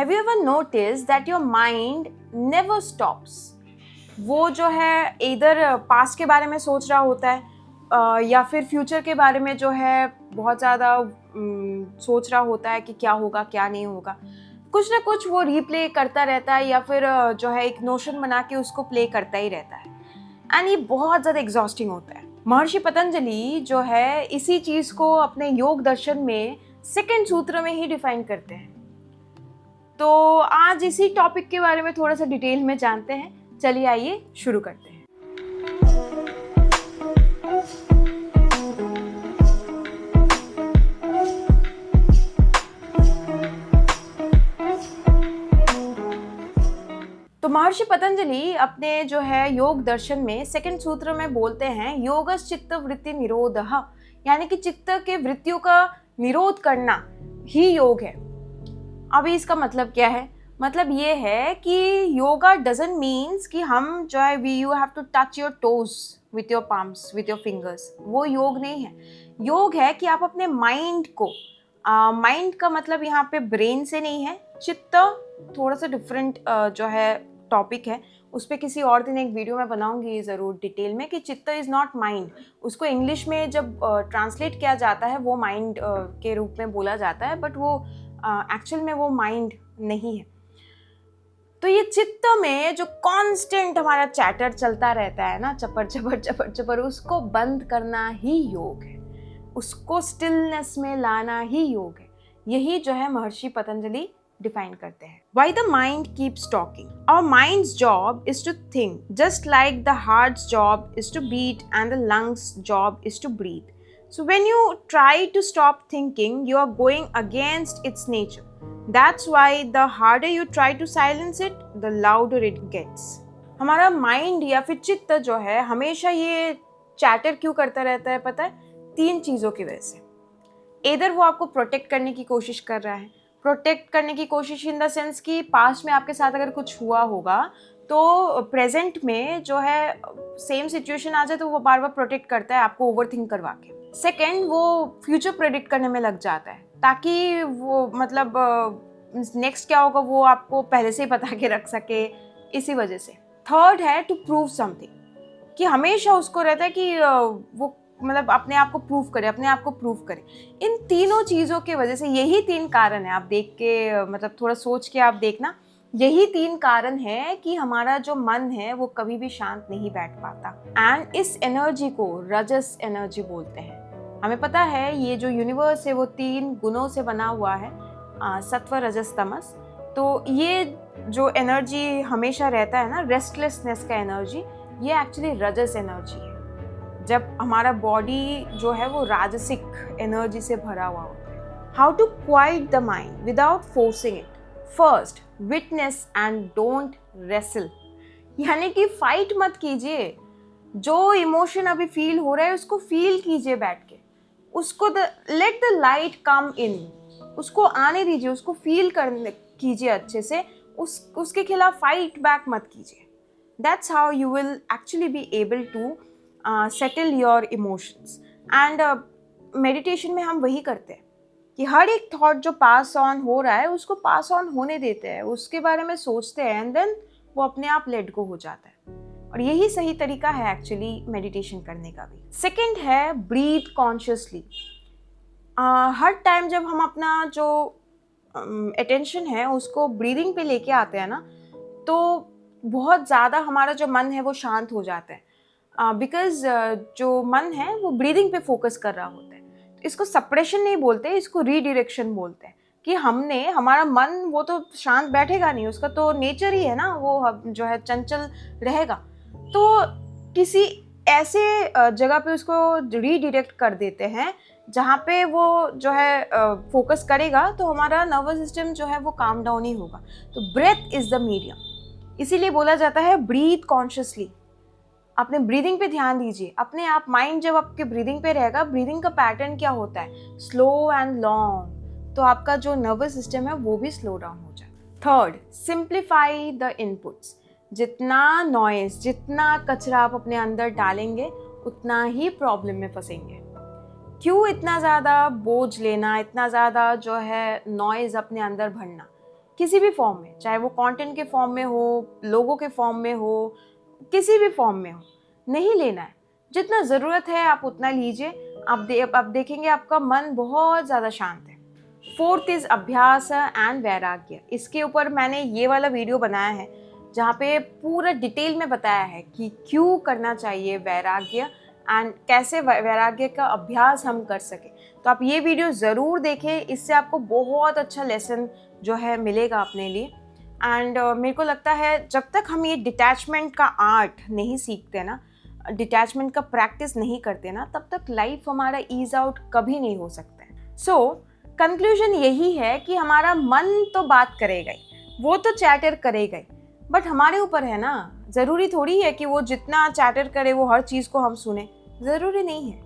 Have you ever notice that your mind never stops? वो जो है इधर पास्ट के बारे में सोच रहा होता है या फिर फ्यूचर के बारे में जो है बहुत ज़्यादा सोच रहा होता है कि क्या होगा क्या नहीं होगा। कुछ ना कुछ वो रीप्ले करता रहता है या फिर जो है एक नोशन बना के उसको प्ले करता ही रहता है। एंड ये बहुत ज़्यादा एग्जॉस्टिंग होता है। महर्षि पतंजलि जो है इसी चीज़ को अपने योग दर्शन में सेकंड सूत्र में ही डिफाइन करते हैं। तो आज इसी टॉपिक के बारे में थोड़ा सा डिटेल में जानते हैं। चलिए आइए शुरू करते हैं। तो महर्षि पतंजलि अपने जो है योग दर्शन में सेकंड सूत्र में बोलते हैं योगस् चित्त वृत्ति निरोधः, यानी कि चित्त के वृत्तियों का निरोध करना ही योग है। अभी इसका मतलब क्या है? मतलब ये है कि योगा डजंट मीन्स कि हम जो है you have to touch your toes with your palms with your fingers, वो योग नहीं है। योग है कि आप अपने माइंड को माइंड का मतलब यहाँ पे ब्रेन से नहीं है, चित्त थोड़ा सा डिफरेंट जो है टॉपिक है, उस पर किसी और दिन एक वीडियो में बनाऊंगी ज़रूर डिटेल में कि चित्त इज़ नॉट माइंड। उसको इंग्लिश में जब ट्रांसलेट किया जाता है वो माइंड के रूप में बोला जाता है, बट वो एक्चुअल में वो माइंड नहीं है। तो ये चित्त में जो कांस्टेंट हमारा चैटर चलता रहता है ना, चपर चपर चपर चपर, उसको बंद करना ही योग है, उसको स्टिलनेस में लाना ही योग है। यही जो है महर्षि पतंजलि डिफाइन करते हैं। Why the mind keeps talking? Our mind's job is to think, just like the heart's job is to beat and the lungs' job is to breathe. So when you try to stop thinking, you are going against its nature. That's why the harder you try to silence it, the louder it gets. हमारा mind या फिर चित्त जो है हमेशा ये chatter क्यों करता रहता है पता है? 3 चीज़ों की वजह से। इधर वो आपको प्रोटेक्ट करने की कोशिश कर रहा है, प्रोटेक्ट करने की कोशिश इन द सेंस कि पास्ट में आपके साथ अगर कुछ हुआ होगा तो प्रेजेंट में जो है सेम सिचुएशन आ जाए तो वो बार बार प्रोटेक्ट करता है आपको ओवरथिंक करवा के। सेकंड, वो फ्यूचर प्रेडिक्ट करने में लग जाता है ताकि वो मतलब नेक्स्ट क्या होगा वो आपको पहले से ही बता के रख सके, इसी वजह से। थर्ड है टू प्रूव समथिंग, कि हमेशा उसको रहता है कि वो मतलब अपने आप को प्रूव करे, अपने आप को प्रूव करे। इन तीनों चीज़ों की वजह से, यही 3 कारण है, आप देख के मतलब थोड़ा सोच के आप देखना, यही 3 कारण है कि हमारा जो मन है वो कभी भी शांत नहीं बैठ पाता। एंड इस एनर्जी को रजस एनर्जी बोलते हैं। हमें पता है ये जो यूनिवर्स है वो 3 गुणों से बना हुआ है, सत्व रजस तमस। तो ये जो एनर्जी हमेशा रहता है ना, रेस्टलेसनेस का एनर्जी, ये एक्चुअली रजस एनर्जी है। जब हमारा बॉडी जो है वो राजसिक एनर्जी से भरा हुआ होता है। How to quiet the mind without forcing it? First, witness and don't wrestle, यानी कि फाइट मत कीजिए। जो इमोशन अभी फील हो रहा है उसको फील कीजिए बैठ के, उसको लेट द लाइट कम इन, उसको आने दीजिए, उसको फील करने कीजिए अच्छे से, उसके खिलाफ फाइट बैक मत कीजिए। That's how you will actually be able to settle your emotions. And meditation में हम वही करते हैं कि हर एक थॉट जो पास ऑन हो रहा है उसको पास ऑन होने देते हैं, उसके बारे में सोचते हैं, एंड देन वो अपने आप लेट गो हो जाता है। और यही सही तरीका है एक्चुअली मेडिटेशन करने का भी। सेकंड है ब्रीथ कॉन्शियसली। हर टाइम जब हम अपना जो अटेंशन है उसको ब्रीदिंग पे लेके आते हैं ना, तो बहुत ज़्यादा हमारा जो मन है वो शांत हो जाता है, बिकॉज जो मन है वो ब्रीदिंग पे फोकस कर रहा होता है। तो इसको सप्रेशन नहीं बोलते, इसको रीडायरेक्शन बोलते हैं कि हमारा मन वो तो शांत बैठेगा नहीं, उसका तो नेचर ही है ना, वो जो है चंचल रहेगा। तो किसी ऐसे जगह पे उसको रीडायरेक्ट कर देते हैं जहाँ पे वो जो है फोकस करेगा, तो हमारा नर्वस सिस्टम जो है वो काम डाउन ही होगा। तो ब्रेथ इज़ द मीडियम, इसीलिए बोला जाता है ब्रीथ कॉन्शियसली। अपने ब्रीदिंग पे ध्यान दीजिए, अपने आप माइंड जब आपके ब्रीदिंग पे रहेगा, ब्रीदिंग का पैटर्न क्या होता है, स्लो एंड लॉन्ग, तो आपका जो नर्वस सिस्टम है वो भी स्लो डाउन हो जाए। Third, simplify the inputs. जितना नॉइज, जितना कचरा आप अपने अंदर डालेंगे उतना ही प्रॉब्लम में फंसेंगे। क्यों इतना ज़्यादा बोझ लेना, इतना ज़्यादा जो है नॉइज़ अपने अंदर भरना? किसी भी फॉर्म में, चाहे वो कंटेंट के फॉर्म में हो, लोगों के फॉर्म में हो, किसी भी फॉर्म में हो, नहीं लेना है। जितना ज़रूरत है आप उतना लीजिए। आप देखेंगे आपका मन बहुत ज़्यादा शांत है। फोर्थ इज़ अभ्यास एंड वैराग्य। इसके ऊपर मैंने ये वाला वीडियो बनाया है जहाँ पे पूरा डिटेल में बताया है कि क्यों करना चाहिए वैराग्य एंड कैसे वैराग्य का अभ्यास हम कर सकें। तो आप ये वीडियो ज़रूर देखें, इससे आपको बहुत अच्छा लेसन जो है मिलेगा अपने लिए। एंड मेरे को लगता है जब तक हम ये डिटैचमेंट का आर्ट नहीं सीखते ना, डिटैचमेंट का प्रैक्टिस नहीं करते ना, तब तक लाइफ हमारा ईज आउट कभी नहीं हो सकता है। सो कंक्लूजन यही है कि हमारा मन तो बात करेगा ही, वो तो चैटर करेगा ही, बट हमारे ऊपर है ना। ज़रूरी थोड़ी है कि वो जितना चैटर करे वो हर चीज़ को हम सुने, ज़रूरी नहीं है।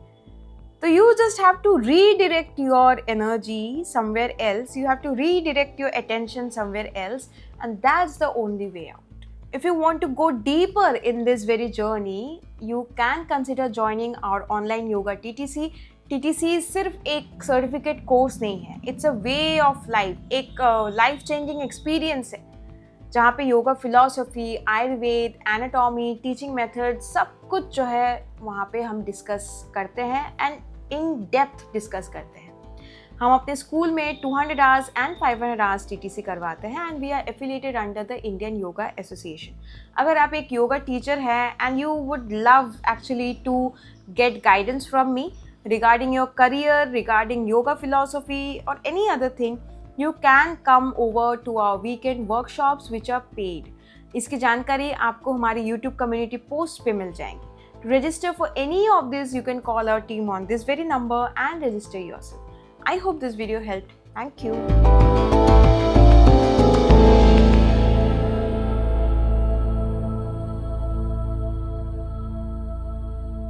तो you just have to redirect your energy somewhere else. You have to redirect your attention somewhere else, and that's the only way out. If you want to go deeper in this very journey, you can consider joining our online yoga TTC. TTC सिर्फ एक certificate course नहीं है, it's a way of life, एक life changing experience है जहाँ पे yoga philosophy, Ayurveda, anatomy, teaching method सब कुछ जो है वहाँ पे हम डिस्कस करते हैं एंड इन डेप्थ डिस्कस करते हैं। हम अपने स्कूल में 200 आवर्स एंड 500 आवर्स TTC करवाते हैं and we are affiliated under the Indian yoga association. अगर आप एक योगा टीचर हैं and you would love actually to get guidance from me regarding your career, regarding yoga philosophy or any other thing, you can come over to our weekend workshops which are paid. इसकी जानकारी आपको हमारी YouTube community post पे मिल जाएंगी। To register for any of this, you can call our team on this very number and register yourself. I hope this video helped. Thank you.